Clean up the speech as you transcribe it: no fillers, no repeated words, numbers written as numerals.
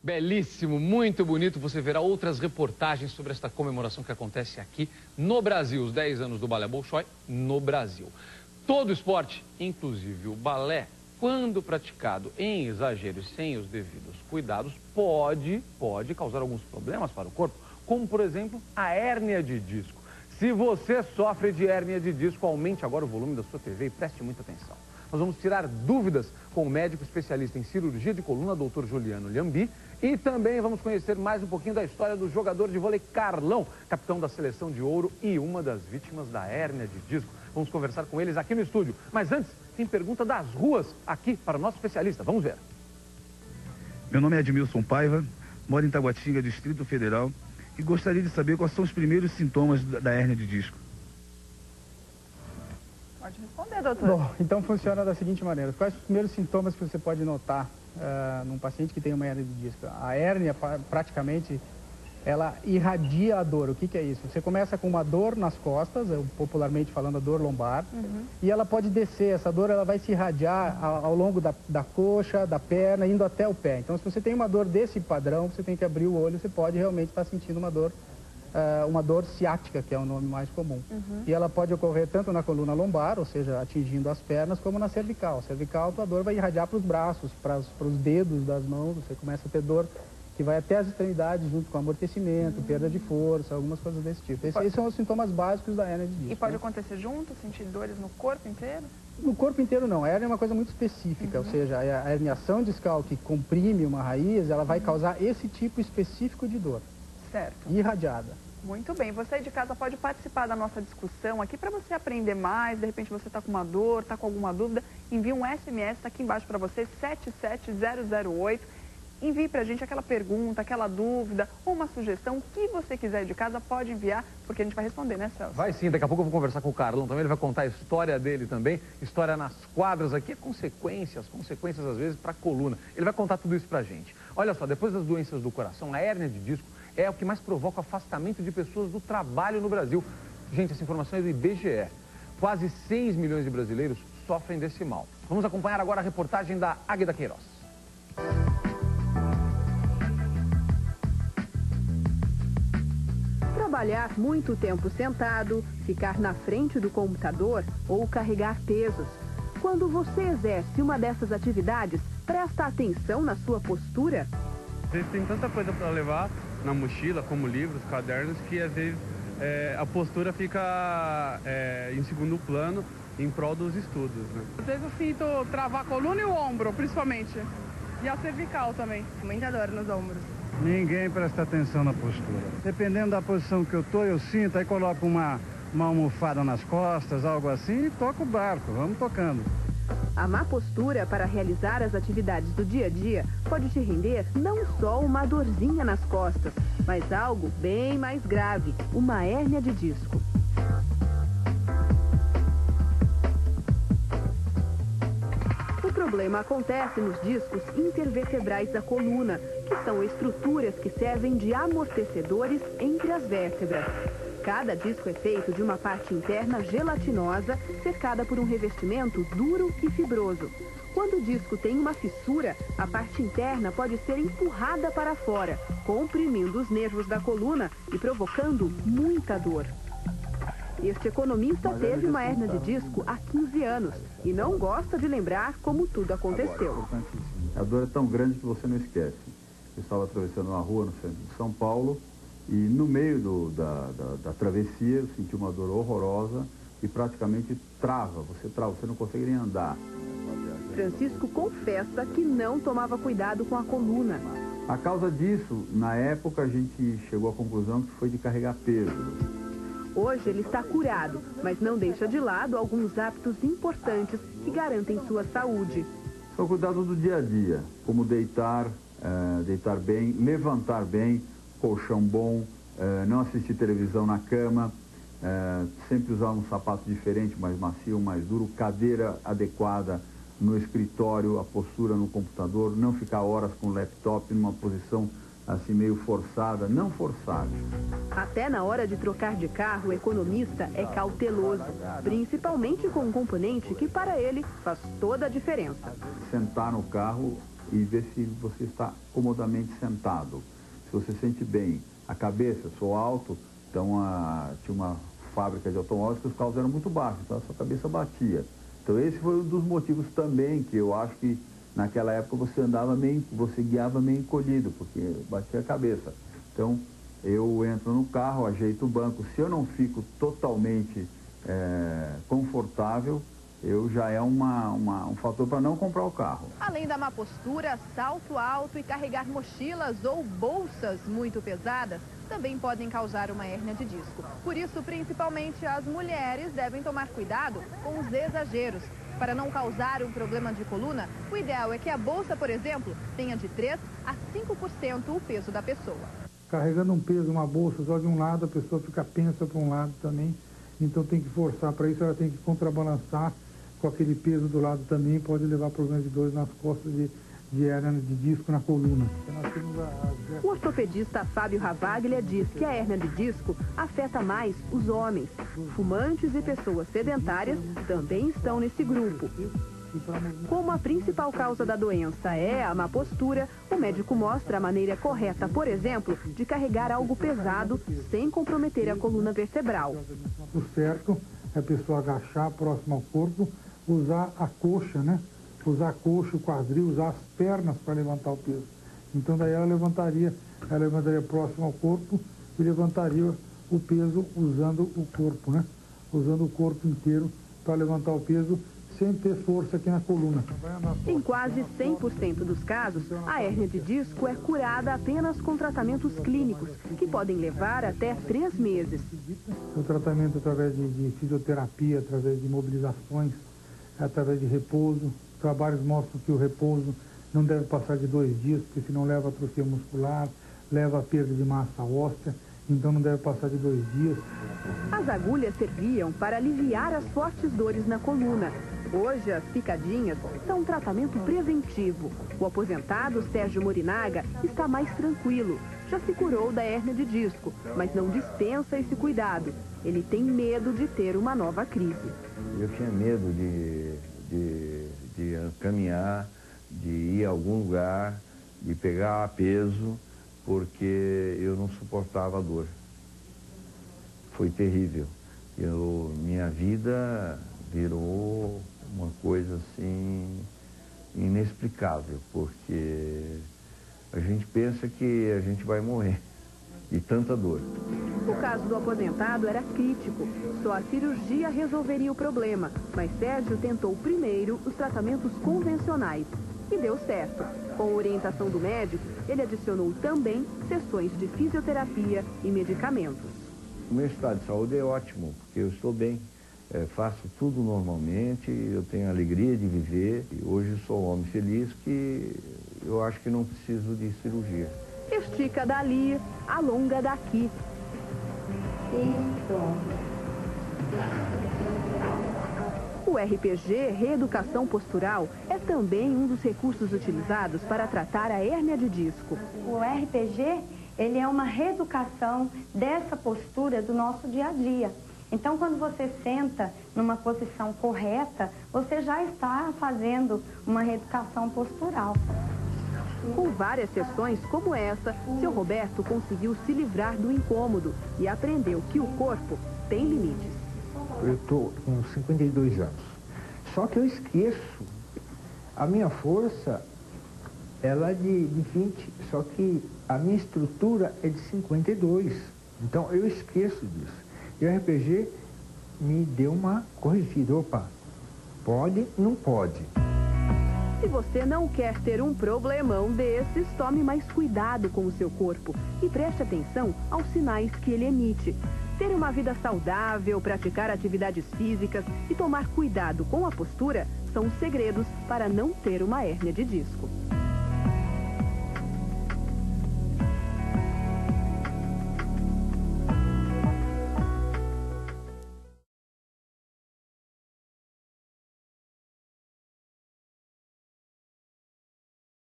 Belíssimo, muito bonito. Você verá outras reportagens sobre esta comemoração que acontece aqui no Brasil. Os 10 anos do Balé Bolshoi no Brasil. Todo esporte, inclusive o balé, quando praticado em exagero e sem os devidos cuidados, pode causar alguns problemas para o corpo, como, por exemplo, a hérnia de disco. Se você sofre de hérnia de disco, aumente agora o volume da sua TV e preste muita atenção. Nós vamos tirar dúvidas com o médico especialista em cirurgia de coluna, Dr. Juliano Lhambi, e também vamos conhecer mais um pouquinho da história do jogador de vôlei Carlão, capitão da seleção de ouro e uma das vítimas da hérnia de disco. Vamos conversar com eles aqui no estúdio. Mas antes, tem pergunta das ruas aqui para o nosso especialista. Vamos ver. Meu nome é Edmilson Paiva, moro em Taguatinga, Distrito Federal, e gostaria de saber quais são os primeiros sintomas da hérnia de disco. Pode responder, doutor. Bom, então funciona da seguinte maneira. Quais os primeiros sintomas que você pode notar num paciente que tem uma hérnia de disco? A hérnia, praticamente, ela irradia a dor. O que é isso? Você começa com uma dor nas costas, popularmente falando a dor lombar, e ela pode descer. Essa dor ela vai se irradiar ao longo da coxa, da perna, indo até o pé. Então, se você tem uma dor desse padrão, você tem que abrir o olho, você pode realmente estar sentindo uma dor ciática, que é o nome mais comum. E ela pode ocorrer tanto na coluna lombar, ou seja, atingindo as pernas, como na cervical. Cervical, a dor vai irradiar para os braços, para os dedos das mãos, você começa a ter dor que vai até as extremidades, junto com amortecimento, perda de força, algumas coisas desse tipo. Esses são os sintomas básicos da hérnia de disco. E pode acontecer junto, sentir dores no corpo inteiro? No corpo inteiro não, a hérnia é uma coisa muito específica, ou seja, a herniação discal que comprime uma raiz, ela vai causar esse tipo específico de dor. Certo. Irradiada. Muito bem, você aí de casa pode participar da nossa discussão aqui para você aprender mais. De repente você está com uma dor, está com alguma dúvida, envie um SMS, está aqui embaixo para você, 77008. Envie para a gente aquela pergunta, aquela dúvida, ou uma sugestão, o que você quiser de casa, pode enviar, porque a gente vai responder, né, Celso? Vai sim, daqui a pouco eu vou conversar com o Carlão também, ele vai contar a história dele também, história nas quadras aqui, consequências às vezes para a coluna. Ele vai contar tudo isso pra gente. Olha só, depois das doenças do coração, a hérnia de disco é o que mais provoca afastamento de pessoas do trabalho no Brasil. Gente, essa informação é do IBGE. Quase 6 milhões de brasileiros sofrem desse mal. Vamos acompanhar agora a reportagem da Águida Queiroz. Trabalhar muito tempo sentado, ficar na frente do computador ou carregar pesos. Quando você exerce uma dessas atividades, presta atenção na sua postura? Às vezes tem tanta coisa para levar na mochila, como livros, cadernos, que às vezes a postura fica em segundo plano em prol dos estudos, né? Às vezes eu sinto travar a coluna e o ombro, principalmente. E a cervical também. Muita dor nos ombros. Ninguém presta atenção na postura. Dependendo da posição que eu tô, eu sinto, aí coloco uma almofada nas costas, algo assim, e toco o barco, vamos tocando. A má postura para realizar as atividades do dia a dia pode te render não só uma dorzinha nas costas, mas algo bem mais grave, uma hérnia de disco. O problema acontece nos discos intervertebrais da coluna, que são estruturas que servem de amortecedores entre as vértebras. Cada disco é feito de uma parte interna gelatinosa, cercada por um revestimento duro e fibroso. Quando o disco tem uma fissura, a parte interna pode ser empurrada para fora, comprimindo os nervos da coluna e provocando muita dor. Este economista teve uma hérnia de disco há 15 anos e não gosta de lembrar como tudo aconteceu. A dor é tão grande que você não esquece. Eu estava atravessando uma rua no centro de São Paulo e no meio da travessia eu senti uma dor horrorosa e praticamente trava, você não consegue nem andar. Francisco confessa que não tomava cuidado com a coluna. A causa disso, na época a gente chegou à conclusão que foi de carregar peso. Hoje ele está curado, mas não deixa de lado alguns hábitos importantes que garantem sua saúde. São cuidados do dia a dia, como deitar bem, levantar bem, colchão bom, não assistir televisão na cama, sempre usar um sapato diferente, mais macio, mais duro, cadeira adequada no escritório, a postura no computador, não ficar horas com o laptop numa posição assim meio forçada, não forçada. Até na hora de trocar de carro, o economista é cauteloso, principalmente com um componente que para ele faz toda a diferença. Sentar no carro e ver se você está comodamente sentado. Se você sente bem a cabeça, sou alto, então tinha uma fábrica de automóveis que os carros eram muito baixos, então a sua cabeça batia. Então esse foi um dos motivos também que eu acho que naquela época você guiava meio encolhido, porque batia a cabeça. Então eu entro no carro, ajeito o banco, se eu não fico totalmente confortável, já é um fator para não comprar o carro. Além da má postura, salto alto e carregar mochilas ou bolsas muito pesadas também podem causar uma hérnia de disco. Por isso, principalmente as mulheres devem tomar cuidado com os exageros. Para não causar um problema de coluna, o ideal é que a bolsa, por exemplo, tenha de 3 a 5% o peso da pessoa. Carregando um peso, uma bolsa só de um lado, a pessoa fica pensa para um lado também. Então tem que forçar para isso, ela tem que contrabalançar com aquele peso do lado também, pode levar problemas de dores nas costas de hérnia de disco na coluna. O ortopedista Fábio Ravaglia diz que a hérnia de disco afeta mais os homens. Fumantes e pessoas sedentárias também estão nesse grupo. Como a principal causa da doença é a má postura, o médico mostra a maneira correta, por exemplo, de carregar algo pesado sem comprometer a coluna vertebral. O certo é a pessoa agachar próximo ao corpo, usar a coxa, né? Usar a coxa, o quadril, usar as pernas para levantar o peso. Então daí ela levantaria próximo ao corpo e levantaria o peso usando o corpo, né? Usando o corpo inteiro para levantar o peso sem ter força aqui na coluna. Em quase 100% dos casos, a hérnia de disco é curada apenas com tratamentos clínicos, que podem levar até 3 meses. O tratamento através de fisioterapia, através de mobilizações, através de repouso. Trabalhos mostram que o repouso não deve passar de 2 dias, porque senão leva a atrofia muscular, leva a perda de massa óssea, então não deve passar de 2 dias. As agulhas serviam para aliviar as fortes dores na coluna. Hoje, as picadinhas são um tratamento preventivo. O aposentado Sérgio Morinaga está mais tranquilo. Já se curou da hérnia de disco, mas não dispensa esse cuidado. Ele tem medo de ter uma nova crise. Eu tinha medo de caminhar, de ir a algum lugar, de pegar peso, porque eu não suportava a dor. Foi terrível. Minha vida virou uma coisa assim inexplicável, porque a gente pensa que a gente vai morrer de tanta dor. O caso do aposentado era crítico. Só a cirurgia resolveria o problema, mas Sérgio tentou primeiro os tratamentos convencionais e deu certo. Com orientação do médico, ele adicionou também sessões de fisioterapia e medicamentos. O meu estado de saúde é ótimo, porque eu estou bem. Faço tudo normalmente, eu tenho a alegria de viver. E hoje sou um homem feliz que eu acho que não preciso de cirurgia. Estica dali, alonga daqui. O RPG, Reeducação Postural, é também um dos recursos utilizados para tratar a hérnia de disco. O RPG, ele é uma reeducação dessa postura do nosso dia a dia. Então, quando você senta numa posição correta, você já está fazendo uma reeducação postural. Com várias sessões como essa, seu Roberto conseguiu se livrar do incômodo e aprendeu que o corpo tem limites. Eu estou com 52 anos, só que eu esqueço. A minha força, ela é de 20, só que a minha estrutura é de 52. Então, eu esqueço disso. E o RPG me deu uma corrigida. Opa, pode, não pode. Se você não quer ter um problemão desses, tome mais cuidado com o seu corpo e preste atenção aos sinais que ele emite. Ter uma vida saudável, praticar atividades físicas e tomar cuidado com a postura são os segredos para não ter uma hérnia de disco.